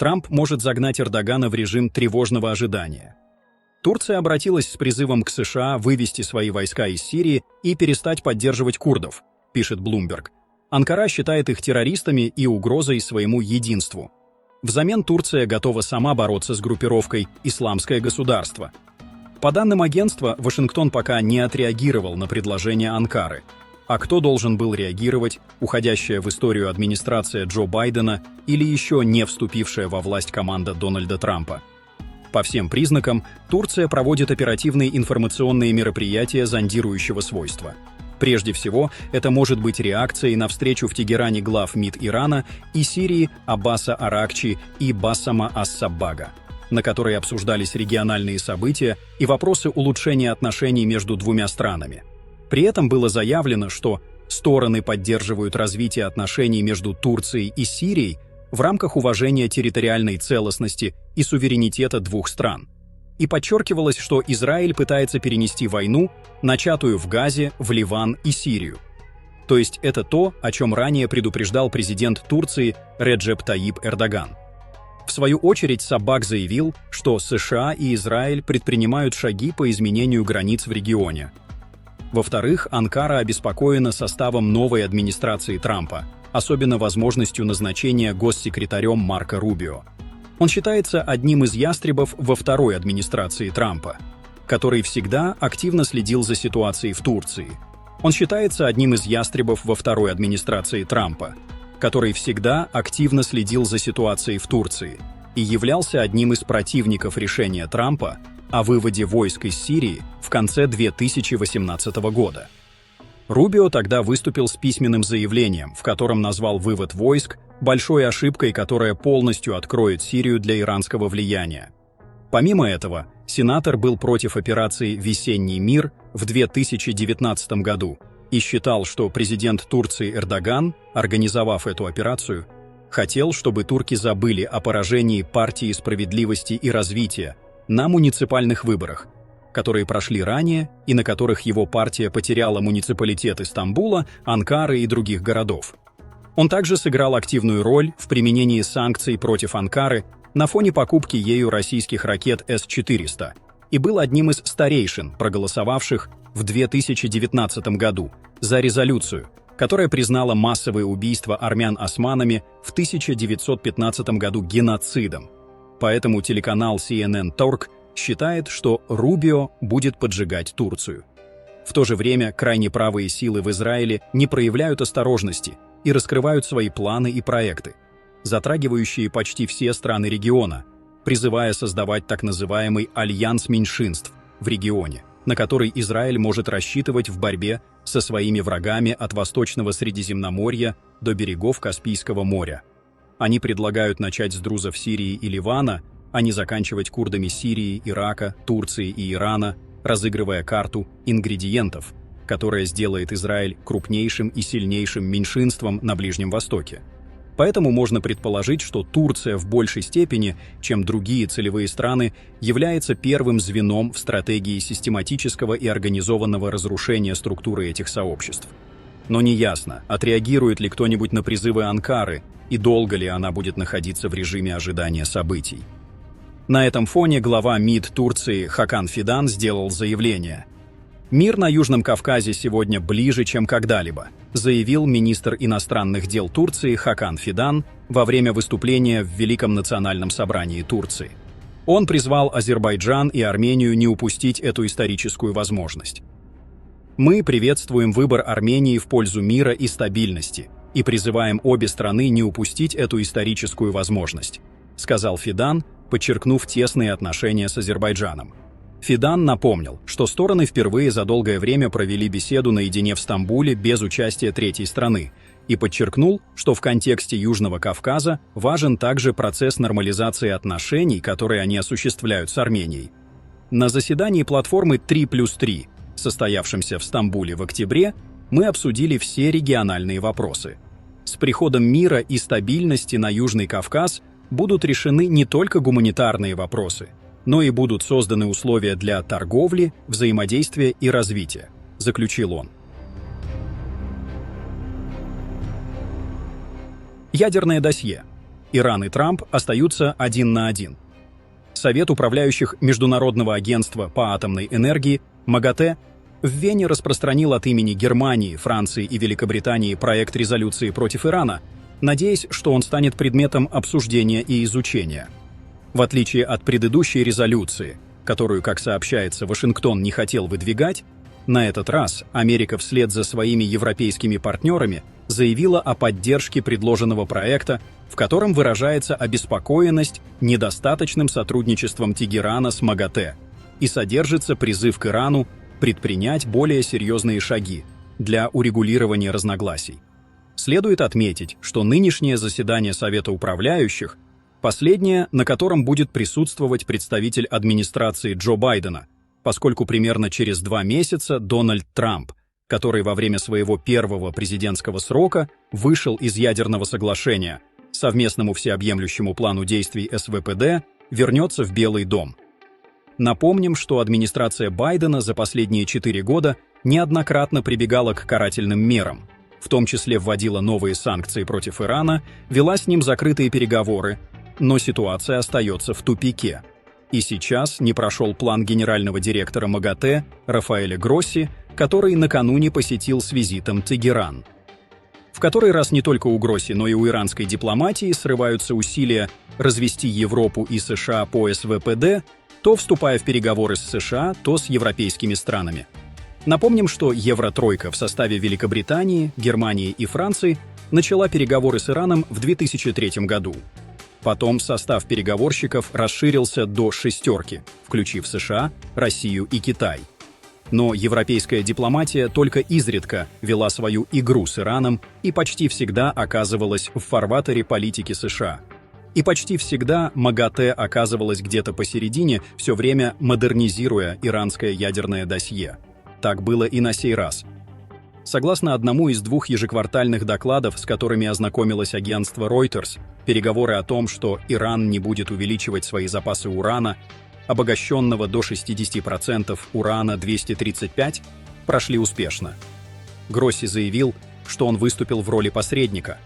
Трамп может загнать Эрдогана в режим тревожного ожидания. Турция обратилась с призывом к США вывести свои войска из Сирии и перестать поддерживать курдов, пишет Bloomberg. Анкара считает их террористами и угрозой своему единству. Взамен Турция готова сама бороться с группировкой «Исламское государство». По данным агентства, Вашингтон пока не отреагировал на предложение Анкары. А кто должен был реагировать, уходящая в историю администрация Джо Байдена или еще не вступившая во власть команда Дональда Трампа? По всем признакам, Турция проводит оперативные информационные мероприятия зондирующего свойства. Прежде всего, это может быть реакцией на встречу в Тегеране глав МИД Ирана и Сирии Аббаса Аракчи и Бассама Ас-Саббага, на которой обсуждались региональные события и вопросы улучшения отношений между двумя странами. При этом было заявлено, что стороны поддерживают развитие отношений между Турцией и Сирией в рамках уважения территориальной целостности и суверенитета двух стран. И подчеркивалось, что Израиль пытается перенести войну, начатую в Газе, в Ливан и Сирию. То есть это то, о чем ранее предупреждал президент Турции Реджеп Таyyip Эрдоган. В свою очередь Саббаг заявил, что США и Израиль предпринимают шаги по изменению границ в регионе. Во-вторых, Анкара обеспокоена составом новой администрации Трампа, особенно возможностью назначения госсекретарем Марко Рубио. Он считается одним из ястребов во второй администрации Трампа, который всегда активно следил за ситуацией в Турции. Он считается одним из ястребов во второй администрации Трампа, который всегда активно следил за ситуацией в Турции и являлся одним из противников решения Трампа о выводе войск из Сирии в конце 2018 года. Рубио тогда выступил с письменным заявлением, в котором назвал вывод войск большой ошибкой, которая полностью откроет Сирию для иранского влияния. Помимо этого, сенатор был против операции «Весенний мир» в 2019 году и считал, что президент Турции Эрдоган, организовав эту операцию, хотел, чтобы турки забыли о поражении партии справедливости и развития на муниципальных выборах, которые прошли ранее и на которых его партия потеряла муниципалитеты Стамбула, Анкары и других городов. Он также сыграл активную роль в применении санкций против Анкары на фоне покупки ею российских ракет С-400 и был одним из старейшин, проголосовавших в 2019 году за резолюцию, которая признала массовые убийства армян османами в 1915 году геноцидом. Поэтому телеканал CNN Turk считает, что Рубио будет поджигать Турцию. В то же время крайне правые силы в Израиле не проявляют осторожности и раскрывают свои планы и проекты, затрагивающие почти все страны региона, призывая создавать так называемый альянс меньшинств в регионе, на который Израиль может рассчитывать в борьбе со своими врагами от Восточного Средиземноморья до берегов Каспийского моря. Они предлагают начать с друзов Сирии и Ливана, а не заканчивать курдами Сирии, Ирака, Турции и Ирана, разыгрывая карту ингредиентов, которая сделает Израиль крупнейшим и сильнейшим меньшинством на Ближнем Востоке. Поэтому можно предположить, что Турция в большей степени, чем другие целевые страны, является первым звеном в стратегии систематического и организованного разрушения структуры этих сообществ. Но неясно, отреагирует ли кто-нибудь на призывы Анкары и долго ли она будет находиться в режиме ожидания событий. На этом фоне глава МИД Турции Хакан Фидан сделал заявление. «Мир на Южном Кавказе сегодня ближе, чем когда-либо», заявил министр иностранных дел Турции Хакан Фидан во время выступления в Великом национальном собрании Турции. Он призвал Азербайджан и Армению не упустить эту историческую возможность. «Мы приветствуем выбор Армении в пользу мира и стабильности и призываем обе страны не упустить эту историческую возможность», сказал Фидан, подчеркнув тесные отношения с Азербайджаном. Фидан напомнил, что стороны впервые за долгое время провели беседу наедине в Стамбуле без участия третьей страны и подчеркнул, что в контексте Южного Кавказа важен также процесс нормализации отношений, которые они осуществляют с Арменией. На заседании платформы 3+3, состоявшемся в Стамбуле в октябре, мы обсудили все региональные вопросы. С приходом мира и стабильности на Южный Кавказ будут решены не только гуманитарные вопросы, но и будут созданы условия для торговли, взаимодействия и развития, заключил он. Ядерное досье. Иран и Трамп остаются 1 на 1. Совет управляющих Международного агентства по атомной энергии МАГАТЭ в Вене распространил от имени Германии, Франции и Великобритании проект резолюции против Ирана, надеясь, что он станет предметом обсуждения и изучения. В отличие от предыдущей резолюции, которую, как сообщается, Вашингтон не хотел выдвигать, на этот раз Америка вслед за своими европейскими партнерами заявила о поддержке предложенного проекта, в котором выражается обеспокоенность недостаточным сотрудничеством Тегерана с МАГАТЭ и содержится призыв к Ирану предпринять более серьезные шаги для урегулирования разногласий. Следует отметить, что нынешнее заседание Совета управляющих – последнее, на котором будет присутствовать представитель администрации Джо Байдена, поскольку примерно через 2 месяца Дональд Трамп, который во время своего первого президентского срока вышел из ядерного соглашения, совместному всеобъемлющему плану действий СВПД, вернется в Белый дом. Напомним, что администрация Байдена за последние 4 года неоднократно прибегала к карательным мерам, в том числе вводила новые санкции против Ирана, вела с ним закрытые переговоры, но ситуация остается в тупике. И сейчас не прошел план генерального директора МАГАТЭ Рафаэля Гросси, который накануне посетил с визитом Тегеран. В который раз не только у Гросси, но и у иранской дипломатии срываются усилия развести Европу и США по СВПД, то вступая в переговоры с США, то с европейскими странами. Напомним, что Евротройка в составе Великобритании, Германии и Франции начала переговоры с Ираном в 2003 году. Потом состав переговорщиков расширился до 6, включив США, Россию и Китай. Но европейская дипломатия только изредка вела свою игру с Ираном и почти всегда оказывалась в фарватере политики США. И почти всегда МАГАТЭ оказывалась где-то посередине, все время модернизируя иранское ядерное досье. Так было и на сей раз. Согласно одному из 2 ежеквартальных докладов, с которыми ознакомилось агентство Reuters, переговоры о том, что Иран не будет увеличивать свои запасы урана, обогащенного до 60% урана-235, прошли успешно. Гросси заявил, что он выступил в роли посредника,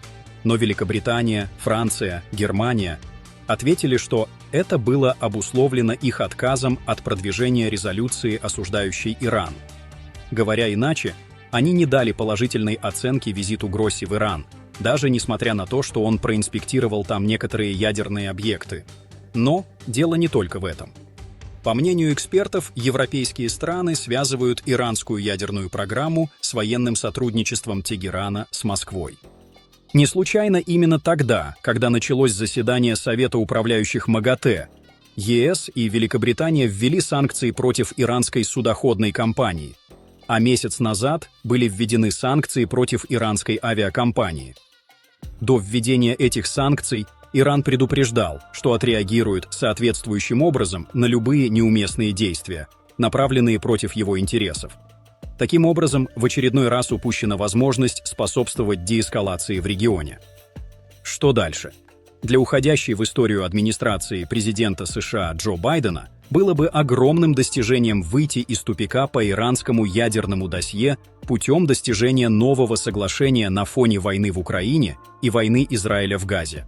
но Великобритания, Франция, Германия ответили, что это было обусловлено их отказом от продвижения резолюции, осуждающей Иран. Говоря иначе, они не дали положительной оценки визиту Гросси в Иран, даже несмотря на то, что он проинспектировал там некоторые ядерные объекты. Но дело не только в этом. По мнению экспертов, европейские страны связывают иранскую ядерную программу с военным сотрудничеством Тегерана с Москвой. Не случайно именно тогда, когда началось заседание Совета управляющих МАГАТЭ, ЕС и Великобритания ввели санкции против иранской судоходной компании, а месяц назад были введены санкции против иранской авиакомпании. До введения этих санкций Иран предупреждал, что отреагирует соответствующим образом на любые неуместные действия, направленные против его интересов. Таким образом, в очередной раз упущена возможность способствовать деэскалации в регионе. Что дальше? Для уходящей в историю администрации президента США Джо Байдена было бы огромным достижением выйти из тупика по иранскому ядерному досье путем достижения нового соглашения на фоне войны в Украине и войны Израиля в Газе.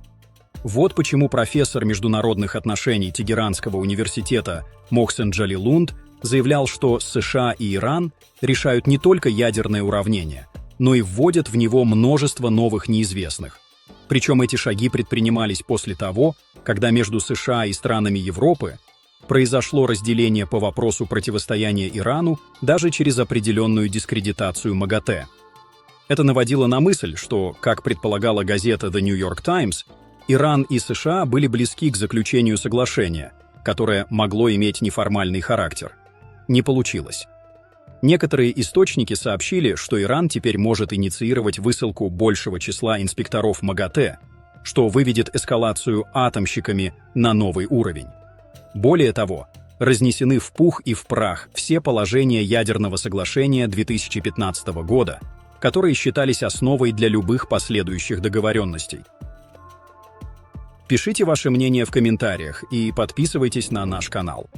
Вот почему профессор международных отношений Тегеранского университета Мохсен Джалилунд заявлял, что США и Иран решают не только ядерное уравнение, но и вводят в него множество новых неизвестных. Причем эти шаги предпринимались после того, когда между США и странами Европы произошло разделение по вопросу противостояния Ирану даже через определенную дискредитацию МАГАТЭ. Это наводило на мысль, что, как предполагала газета The New York Times, Иран и США были близки к заключению соглашения, которое могло иметь неформальный характер. Не получилось. Некоторые источники сообщили, что Иран теперь может инициировать высылку большего числа инспекторов МАГАТЭ, что выведет эскалацию атомщиками на новый уровень. Более того, разнесены в пух и в прах все положения ядерного соглашения 2015 года, которые считались основой для любых последующих договоренностей. Пишите ваше мнение в комментариях и подписывайтесь на наш канал.